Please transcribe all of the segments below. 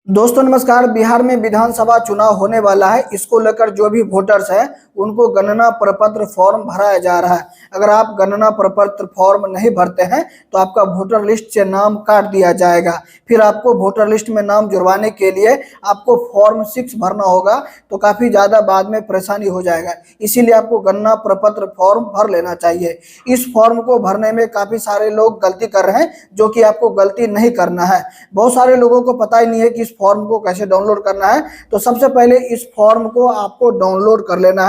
दोस्तों नमस्कार। बिहार में विधानसभा चुनाव होने वाला है। इसको लेकर जो भी वोटर्स हैं उनको गणना प्रपत्र फॉर्म भराया जा रहा है। अगर आप गणना प्रपत्र फॉर्म नहीं भरते हैं तो आपका वोटर लिस्ट से नाम काट दिया जाएगा। फिर आपको वोटर लिस्ट में नाम जुड़वाने के लिए आपको फॉर्म 6 भरना होगा, तो काफ़ी ज़्यादा बाद में परेशानी हो जाएगा। इसीलिए आपको गणना प्रपत्र फॉर्म भर लेना चाहिए। इस फॉर्म को भरने में काफ़ी सारे लोग गलती कर रहे हैं, जो कि आपको गलती नहीं करना है। बहुत सारे लोगों को पता ही नहीं है कि इस फॉर्म को कैसे डाउनलोड करना है। तो सबसे पहले इस फॉर्म को आपको डाउनलोड कर लेना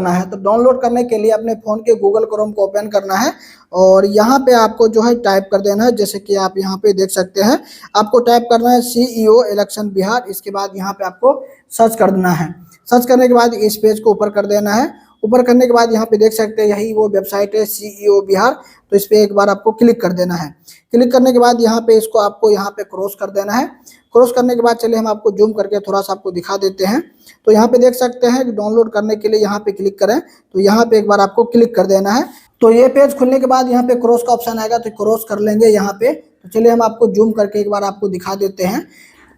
है। तो डाउनलोड करने के लिए अपने फोन के गूगल क्रोम को ओपन करना है और यहाँ पे आपको जो है टाइप कर देना है। जैसे कि आप यहाँ पे देख सकते हैं, आपको टाइप करना है CEO इलेक्शन बिहार। इसके बाद यहाँ पे आपको सर्च कर देना है। सर्च करने के बाद इस पेज को ऊपर कर देना है। ऊपर करने के बाद यहाँ पे देख सकते हैं यही वो वेबसाइट है CEO बिहार। तो इस पर एक बार आपको क्लिक कर देना है। क्लिक करने के बाद यहाँ पे इसको आपको यहाँ पे क्रॉस कर देना है। क्रॉस करने के बाद चलिए हम आपको जूम करके थोड़ा सा आपको दिखा देते हैं। तो यहाँ पे देख सकते हैं कि डाउनलोड करने के लिए यहाँ पे क्लिक करें, तो यहाँ पे एक बार आपको क्लिक कर देना है। तो ये पेज खुलने के बाद यहाँ पे क्रॉस का ऑप्शन आएगा, तो क्रॉस कर लेंगे यहाँ पे। तो चलिए हम आपको जूम करके एक बार आपको दिखा देते हैं।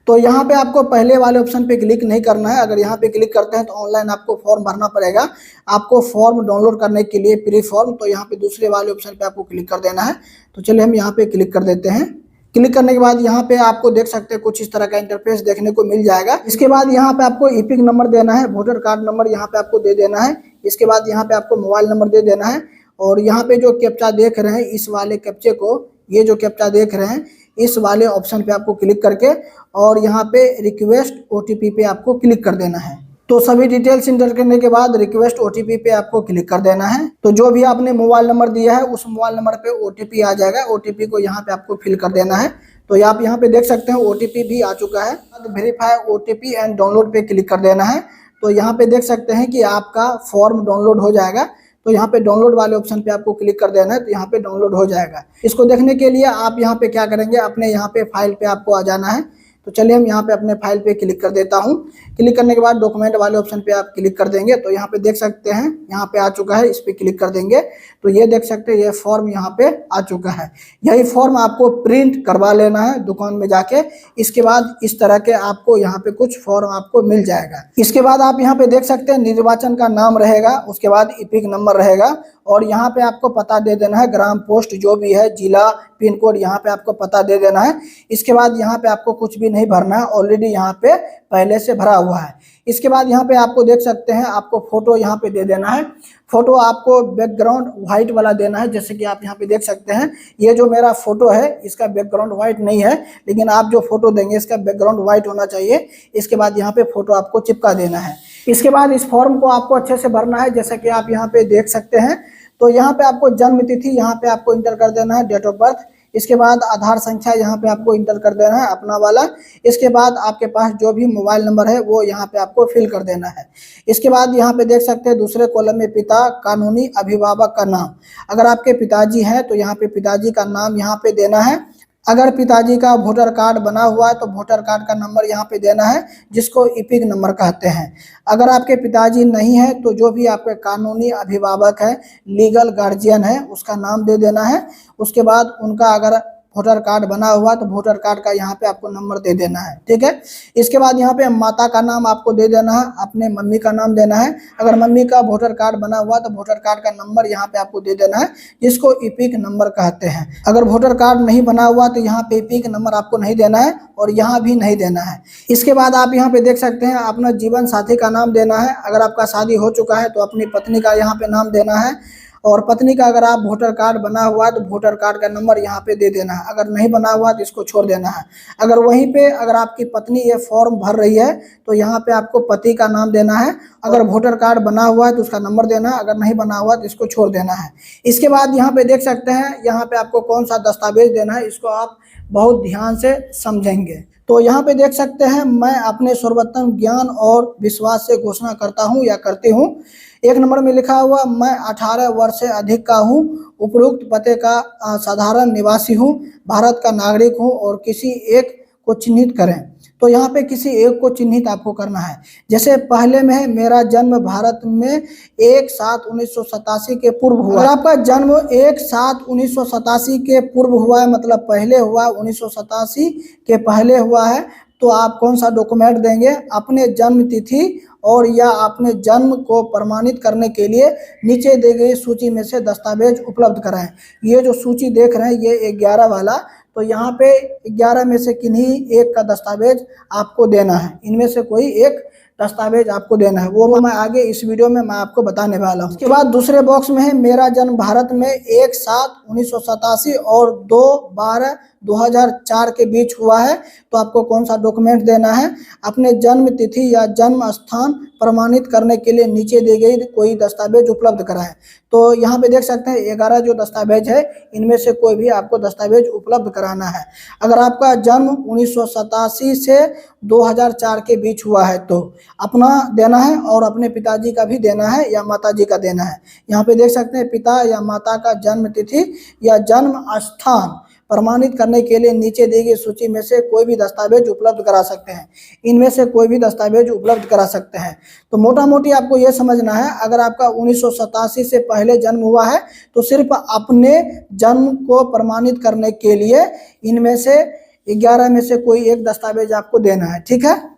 तो यहाँ पे आपको पहले वाले ऑप्शन पे क्लिक नहीं करना है। अगर यहाँ पे क्लिक करते हैं तो ऑनलाइन आपको फॉर्म भरना पड़ेगा। आपको फॉर्म डाउनलोड करने के लिए प्री फॉर्म, तो यहाँ पे दूसरे वाले ऑप्शन पे आपको क्लिक कर देना है। तो चलिए हम यहाँ पे क्लिक कर देते हैं। क्लिक करने के बाद यहाँ पे आपको देख सकते हैं कुछ इस तरह का इंटरफेस देखने को मिल जाएगा। इसके बाद यहाँ पे आपको इपिक नंबर देना है, वोटर कार्ड नंबर यहाँ पे आपको दे देना है। इसके बाद यहाँ पे आपको मोबाइल नंबर दे देना है। और यहाँ पे जो कैप्चा देख रहे हैं, इस वाले कैप्चे को, ये जो कैप्चा देख रहे हैं, इस वाले ऑप्शन पे आपको क्लिक करके और यहाँ पे रिक्वेस्ट OTP पे आपको क्लिक कर देना है। तो सभी डिटेल्स इंटर करने के बाद रिक्वेस्ट OTP पे आपको क्लिक कर देना है। तो जो भी आपने मोबाइल नंबर दिया है उस मोबाइल नंबर पे OTP आ जाएगा। OTP को यहाँ पे आपको फिल कर देना है। तो आप यहाँ पे देख सकते हैं OTP भी आ चुका है। वेरीफाई OTP एंड डाउनलोड पे क्लिक कर देना है। तो यहाँ पे देख सकते हैं कि आपका फॉर्म डाउनलोड हो जाएगा। तो यहाँ पे डाउनलोड वाले ऑप्शन पे आपको क्लिक कर देना है, तो यहाँ पे डाउनलोड हो जाएगा। इसको देखने के लिए आप यहाँ पे क्या करेंगे, अपने यहाँ पे फाइल पे आपको आ जाना है। तो चलिए हम यहाँ पे अपने फाइल पे क्लिक कर देता हूँ। क्लिक करने के बाद डॉक्यूमेंट वाले ऑप्शन पे आप क्लिक कर देंगे। तो यहाँ पे देख सकते हैं यहाँ पे आ चुका है, इस पे क्लिक कर देंगे। तो ये देख सकते हैं ये फॉर्म यहाँ पे आ चुका है। यही फॉर्म आपको प्रिंट करवा लेना है दुकान में जाके। इसके बाद इस तरह के आपको यहाँ पे कुछ फॉर्म आपको मिल जाएगा। इसके बाद आप यहाँ पे देख सकते हैं निर्वाचन का नाम रहेगा, उसके बाद इपिक नंबर रहेगा और यहाँ पे आपको पता दे देना है, ग्राम पोस्ट जो भी है, जिला, पिन कोड, यहाँ पे आपको पता दे देना है। इसके बाद यहाँ पे आपको कुछ भी नहीं भरना है, ऑलरेडी यहाँ पे पहले से भरा हुआ है। इसके बाद यहाँ पे आपको देख सकते हैं आपको फोटो यहाँ पे दे देना है। फोटो आपको बैकग्राउंड व्हाइट वाला देना है। जैसे कि आप यहाँ पे देख सकते हैं ये जो मेरा फोटो है इसका बैकग्राउंड व्हाइट नहीं है, लेकिन आप जो फोटो देंगे इसका बैकग्राउंड व्हाइट होना चाहिए। इसके बाद यहाँ पे फोटो आपको चिपका देना है। इसके बाद इस फॉर्म को आपको अच्छे से भरना है, जैसे कि आप यहाँ पे देख सकते हैं। तो यहाँ पे आपको जन्म तिथि यहाँ पे आपको इंटर कर देना है, डेट ऑफ बर्थ। इसके बाद आधार संख्या यहाँ पे आपको इंटर कर देना है अपना वाला। इसके बाद आपके पास जो भी मोबाइल नंबर है वो यहाँ पे आपको फिल कर देना है। इसके बाद यहाँ पे देख सकते हैं दूसरे कॉलम में पिता, कानूनी अभिभावक का नाम। अगर आपके पिताजी हैं तो यहाँ पे पिताजी का नाम यहाँ पे देना है। अगर पिताजी का वोटर कार्ड बना हुआ है तो वोटर कार्ड का नंबर यहाँ पे देना है, जिसको इपिक नंबर कहते हैं। अगर आपके पिताजी नहीं है तो जो भी आपके कानूनी अभिभावक है, लीगल गार्जियन है, उसका नाम दे देना है। उसके बाद उनका अगर वोटर कार्ड बना हुआ तो वोटर कार्ड का यहाँ पे आपको नंबर दे देना है, ठीक है। इसके बाद यहाँ पे माता का नाम आपको दे देना है, अपने मम्मी का नाम देना है। अगर मम्मी का वोटर कार्ड बना हुआ तो वोटर कार्ड का नंबर यहाँ पे आपको दे देना है, जिसको इपिक नंबर कहते हैं। अगर वोटर कार्ड नहीं बना हुआ तो यहाँ पे इपिक नंबर आपको नहीं देना है और यहाँ भी नहीं देना है। इसके बाद आप यहाँ पे देख सकते हैं अपना जीवन साथी का नाम देना है। अगर आपका शादी हो चुका है तो अपनी पत्नी का यहाँ पे नाम देना है। और पत्नी का अगर आप वोटर कार्ड बना हुआ है तो वोटर कार्ड का नंबर यहाँ पे दे देना है। अगर नहीं बना हुआ तो इसको छोड़ देना है। अगर वहीं पे अगर आपकी पत्नी ये फॉर्म भर रही है तो यहाँ पे आपको पति का नाम देना है। अगर वोटर कार्ड बना हुआ है तो उसका नंबर देना है, अगर नहीं बना हुआ तो इसको छोड़ देना है। इसके बाद यहाँ पे देख सकते हैं यहाँ पे आपको कौन सा दस्तावेज देना है, इसको आप बहुत ध्यान से समझेंगे। तो यहाँ पे देख सकते हैं मैं अपने सर्वोत्तम ज्ञान और विश्वास से घोषणा करता हूँ या करती हूँ। एक नंबर में लिखा हुआ मैं 18 वर्ष से अधिक का हूँ, उपरोक्त पते का साधारण निवासी हूँ, भारत का नागरिक हूँ और किसी एक को चिन्हित करें। तो यहाँ पे किसी एक को चिन्हित आपको करना है। जैसे पहले में है मेरा जन्म भारत में 1/7/1987 के पूर्व हुआ। अगर आपका जन्म 1/7/1987 के पूर्व हुआ है, मतलब पहले हुआ, 1987 के पहले हुआ है, तो आप कौन सा डॉक्यूमेंट देंगे? अपने जन्म तिथि और या अपने जन्म को प्रमाणित करने के लिए नीचे दी गई सूची में से दस्तावेज उपलब्ध कराएं। ये जो सूची देख रहे हैं ये 11 वाला, तो यहाँ पे 11 में से किन्हीं एक का दस्तावेज आपको देना है। इनमें से कोई एक दस्तावेज आपको देना है, वो मैं आगे इस वीडियो में मैं आपको बताने वाला हूँ। उसके बाद दूसरे बॉक्स में है मेरा जन्म भारत में 1/7/1987 और 2/12/2004 के बीच हुआ है, तो आपको कौन सा डॉक्यूमेंट देना है? अपने जन्म तिथि या जन्म स्थान प्रमाणित करने के लिए नीचे दी गई कोई दस्तावेज उपलब्ध कराएं। तो यहाँ पे देख सकते हैं 11 जो दस्तावेज है, इनमें से कोई भी आपको दस्तावेज उपलब्ध कराना है। अगर आपका जन्म 1987 से 2004 के बीच हुआ है तो अपना देना है और अपने पिताजी का भी देना है या माताजी का देना है। यहाँ पे देख सकते हैं पिता या माता का जन्म तिथि या जन्म स्थान प्रमाणित करने के लिए नीचे दी गई सूची में से कोई भी दस्तावेज उपलब्ध करा सकते हैं। इनमें से कोई भी दस्तावेज उपलब्ध करा सकते हैं। तो मोटा मोटी आपको यह समझना है, अगर आपका 1987 से पहले जन्म हुआ है तो सिर्फ अपने जन्म को प्रमाणित करने के लिए इनमें से 11 में से कोई एक दस्तावेज आपको देना है, ठीक है।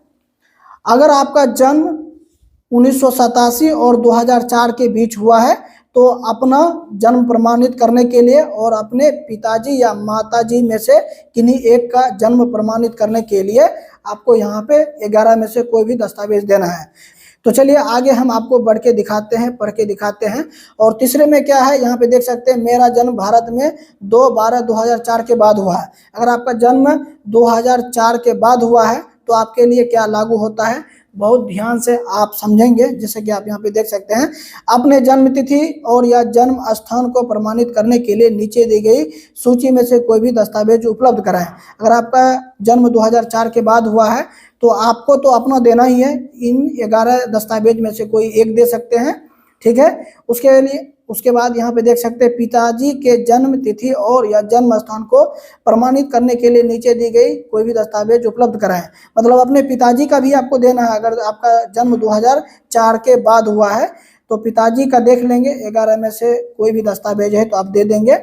अगर आपका जन्म 1987 और 2004 के बीच हुआ है तो अपना जन्म प्रमाणित करने के लिए और अपने पिताजी या माताजी में से किन्हीं एक का जन्म प्रमाणित करने के लिए आपको यहाँ पे 11 में से कोई भी दस्तावेज देना है। तो चलिए आगे हम आपको बढ़ के दिखाते हैं, पढ़ के दिखाते हैं। और तीसरे में क्या है, यहाँ पे देख सकते हैं मेरा जन्म भारत में 2/12/2004 के बाद हुआ है। अगर आपका जन्म 2004 के बाद हुआ है तो आपके लिए क्या लागू होता है, बहुत ध्यान से आप समझेंगे। जैसे कि आप यहाँ पे देख सकते हैं, अपने जन्म तिथि और या जन्म स्थान को प्रमाणित करने के लिए नीचे दी गई सूची में से कोई भी दस्तावेज उपलब्ध कराएं। अगर आपका जन्म 2004 के बाद हुआ है तो आपको तो अपना देना ही है। इन 11 दस्तावेज में से कोई एक दे सकते हैं, ठीक है। उसके बाद यहाँ पे देख सकते हैं पिताजी के जन्म तिथि और या जन्म स्थान को प्रमाणित करने के लिए नीचे दी गई कोई भी दस्तावेज उपलब्ध कराएं। मतलब अपने पिताजी का भी आपको देना है। अगर आपका जन्म 2004 के बाद हुआ है तो पिताजी का देख लेंगे, 11 में से कोई भी दस्तावेज है तो आप दे देंगे।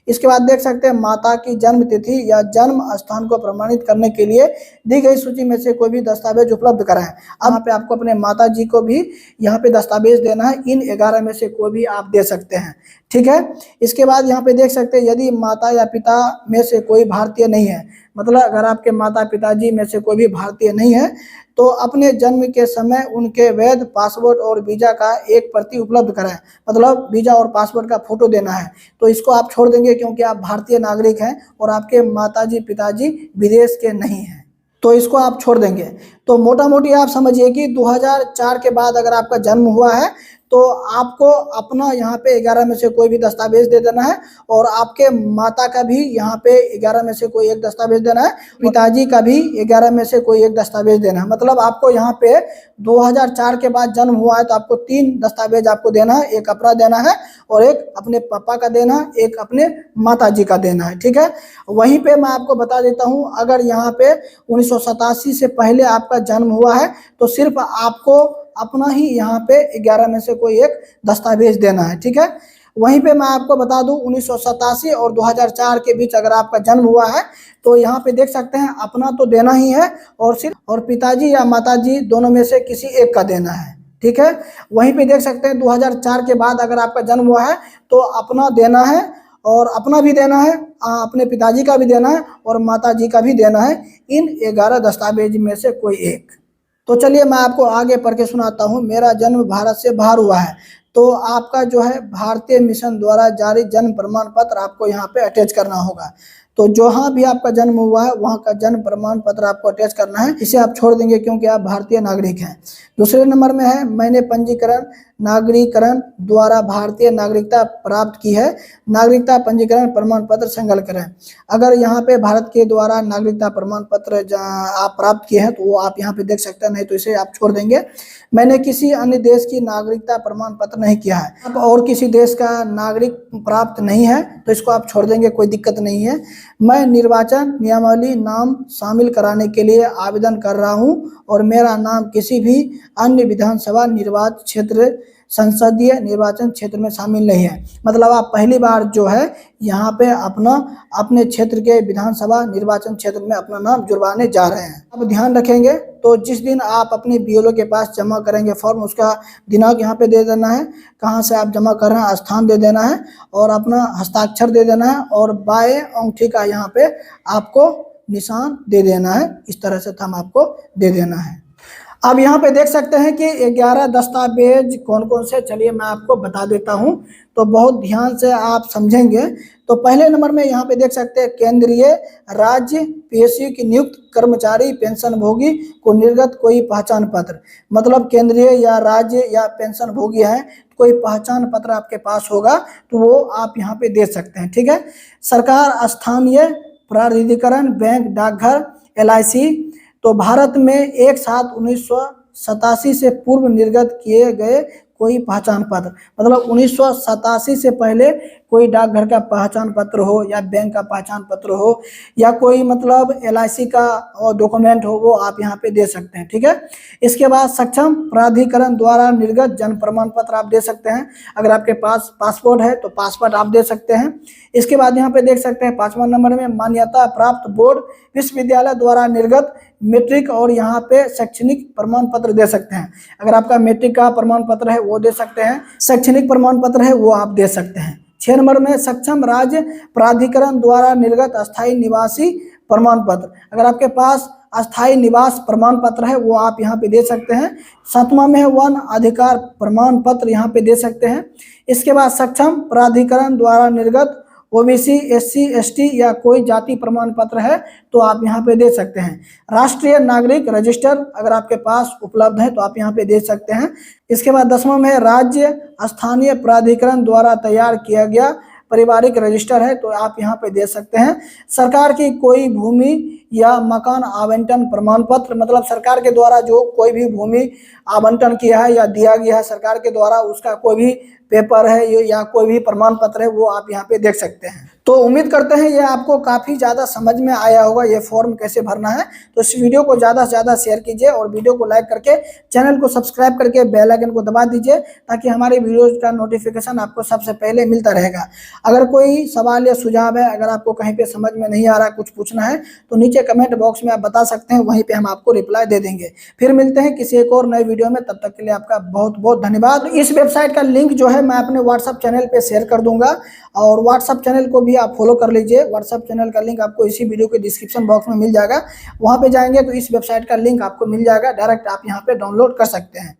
इसके बाद देख सकते हैं माता की जन्म तिथि या जन्म स्थान को प्रमाणित करने के लिए दी गई सूची में से कोई भी दस्तावेज उपलब्ध कराएं। अब यहाँ पे आपको अपने माता जी को भी यहाँ पे दस्तावेज देना है। इन 11 में से कोई भी आप दे सकते हैं, ठीक है। इसके बाद यहाँ पे देख सकते हैं यदि माता या पिता में से कोई भारतीय नहीं है, मतलब अगर आपके माता पिताजी में से कोई भी भारतीय नहीं है तो अपने जन्म के समय उनके वैध पासपोर्ट और वीजा का एक प्रति उपलब्ध कराएं। मतलब वीजा और पासपोर्ट का फोटो देना है। तो इसको आप छोड़ देंगे क्योंकि आप भारतीय नागरिक हैं और आपके माताजी पिताजी विदेश के नहीं हैं, तो इसको आप छोड़ देंगे। तो मोटा मोटी आप समझिए कि 2004 के बाद अगर आपका जन्म हुआ है तो आपको अपना यहाँ पे 11 में से कोई भी दस्तावेज दे देना है और आपके माता का भी यहाँ पे 11 में से कोई एक दस्तावेज देना है, पिताजी का भी 11 में से कोई एक दस्तावेज देना है। मतलब आपको यहाँ पे 2004 के बाद जन्म हुआ है तो आपको 3 दस्तावेज आपको देना है। एक अपना देना है और एक अपने पापा का देना है, एक अपने माताजी का देना है, ठीक है। वहीं पे मैं आपको बता देता हूँ, अगर यहाँ पे 1987 से पहले आपका जन्म हुआ है तो सिर्फ आपको अपना ही यहाँ पे 11 में से कोई एक दस्तावेज देना है, ठीक है। वहीं पे मैं आपको बता दूं 1987 और 2004 के बीच अगर आपका जन्म हुआ है तो यहाँ पे देख सकते हैं अपना तो देना ही है और सिर्फ और पिताजी या माताजी दोनों में से किसी एक का देना है, ठीक है। वहीं पे देख सकते हैं 2004 के बाद अगर आपका जन्म हुआ है तो अपना देना है और अपना भी देना है, अपने पिताजी का भी देना है और माताजी का भी देना है। इन 11 दस्तावेज में से कोई एक। तो चलिए मैं आपको आगे पढ़ के सुनाता हूँ। मेरा जन्म भारत से बाहर हुआ है तो आपका जो है भारतीय मिशन द्वारा जारी जन्म प्रमाण पत्र आपको यहाँ पे अटैच करना होगा। तो जहाँ भी आपका जन्म हुआ है वहाँ का जन्म प्रमाण पत्र आपको अटैच करना है। इसे आप छोड़ देंगे क्योंकि आप भारतीय नागरिक हैं। दूसरे नंबर में है मैंने पंजीकरण नागरिकरण द्वारा भारतीय नागरिकता प्राप्त की है, नागरिकता पंजीकरण प्रमाण पत्र संलग्न करें। अगर यहाँ पे भारत के द्वारा नागरिकता प्रमाण पत्र आप प्राप्त किए हैं तो वो आप यहाँ पे देख सकते हैं, नहीं तो इसे आप छोड़ देंगे। मैंने किसी अन्य देश की नागरिकता प्रमाण पत्र नहीं किया है, अब और किसी देश का नागरिक प्राप्त नहीं है तो इसको आप छोड़ देंगे, कोई दिक्कत नहीं है। मैं निर्वाचन नियमावली नाम शामिल कराने के लिए आवेदन कर रहा हूं और मेरा नाम किसी भी अन्य विधानसभा निर्वाचन क्षेत्र संसदीय निर्वाचन क्षेत्र में शामिल नहीं है। मतलब आप पहली बार जो है यहाँ पे अपने क्षेत्र के विधानसभा निर्वाचन क्षेत्र में अपना नाम जुड़वाने जा रहे हैं। अब ध्यान रखेंगे तो जिस दिन आप अपने बीएलओ के पास जमा करेंगे फॉर्म, उसका दिनांक यहाँ पे दे देना है, कहाँ से आप जमा कर रहे हैं स्थान दे देना है और अपना हस्ताक्षर दे देना है और बाएं अंगूठे का यहाँ पे आपको निशान दे देना है। इस तरह से थंब आपको दे देना है। अब यहाँ पे देख सकते हैं कि 11 दस्तावेज कौन कौन से, चलिए मैं आपको बता देता हूँ तो बहुत ध्यान से आप समझेंगे। तो पहले नंबर में यहाँ पे देख सकते हैं केंद्रीय राज्य पीएसयू की नियुक्त कर्मचारी पेंशन भोगी को निर्गत कोई पहचान पत्र, मतलब केंद्रीय या राज्य या पेंशन भोगी है कोई पहचान पत्र आपके पास होगा तो वो आप यहाँ पे दे सकते हैं, ठीक है। सरकार स्थानीय प्राधिकरण बैंक डाकघर LIC तो भारत में एक साथ 1987 से पूर्व निर्गत किए गए कोई पहचान पत्र, मतलब 1987 से पहले कोई डाकघर का पहचान पत्र हो या बैंक का पहचान पत्र हो या कोई मतलब LIC का डॉक्यूमेंट हो, वो आप यहाँ पे दे सकते हैं, ठीक है। इसके बाद सक्षम प्राधिकरण द्वारा निर्गत जन्म प्रमाण पत्र आप दे सकते हैं। अगर आपके पास पासपोर्ट है तो पासपोर्ट आप दे सकते हैं। इसके बाद यहाँ पे देख सकते हैं 5वां नंबर में मान्यता प्राप्त बोर्ड विश्वविद्यालय द्वारा निर्गत मैट्रिक और यहाँ पे शैक्षणिक प्रमाण पत्र दे सकते हैं। अगर आपका मैट्रिक का प्रमाण पत्र है वो दे सकते हैं, शैक्षणिक प्रमाण पत्र है वो आप दे सकते हैं। 6 नंबर में सक्षम राज्य प्राधिकरण द्वारा निर्गत अस्थायी निवासी प्रमाण पत्र, अगर आपके पास अस्थायी निवास प्रमाण पत्र है वो आप यहाँ पे दे सकते हैं। 7वां में है वन अधिकार प्रमाण पत्र, यहाँ पे दे सकते हैं। इसके बाद सक्षम प्राधिकरण द्वारा निर्गत OBC SC ST या कोई जाति प्रमाण पत्र है तो आप यहाँ पे दे सकते हैं। राष्ट्रीय नागरिक रजिस्टर अगर आपके पास उपलब्ध है तो आप यहाँ पे दे सकते हैं। इसके बाद 10वां में राज्य स्थानीय प्राधिकरण द्वारा तैयार किया गया पारिवारिक रजिस्टर है तो आप यहाँ पे दे सकते हैं। सरकार की कोई भूमि या मकान आवंटन प्रमाण पत्र, मतलब सरकार के द्वारा जो कोई भी भूमि आवंटन किया है या दिया गया है सरकार के द्वारा, उसका कोई भी पेपर है या कोई भी प्रमाण पत्र है वो आप यहाँ पे देख सकते हैं। तो उम्मीद करते हैं ये आपको काफ़ी ज़्यादा समझ में आया होगा ये फॉर्म कैसे भरना है। तो इस वीडियो को ज़्यादा से ज़्यादा शेयर कीजिए और वीडियो को लाइक करके चैनल को सब्सक्राइब करके बेल आइकन को दबा दीजिए ताकि हमारे वीडियोज़ का नोटिफिकेशन आपको सबसे पहले मिलता रहेगा। अगर कोई सवाल या सुझाव है, अगर आपको कहीं पर समझ में नहीं आ रहा, कुछ पूछना है तो नीचे कमेंट बॉक्स में आप बता सकते हैं, वहीं पर हम आपको रिप्लाई दे देंगे। फिर मिलते हैं किसी एक और नए वीडियो में, तब तक के लिए आपका बहुत बहुत धन्यवाद। इस वेबसाइट का लिंक जो है मैं अपने व्हाट्सएप चैनल पे शेयर कर दूंगा और व्हाट्सएप चैनल को भी आप फॉलो कर लीजिए। व्हाट्सएप चैनल का लिंक आपको इसी वीडियो के डिस्क्रिप्शन बॉक्स में मिल जाएगा, वहां पे जाएंगे तो इस वेबसाइट का लिंक आपको मिल जाएगा, डायरेक्ट आप यहां पे डाउनलोड कर सकते हैं।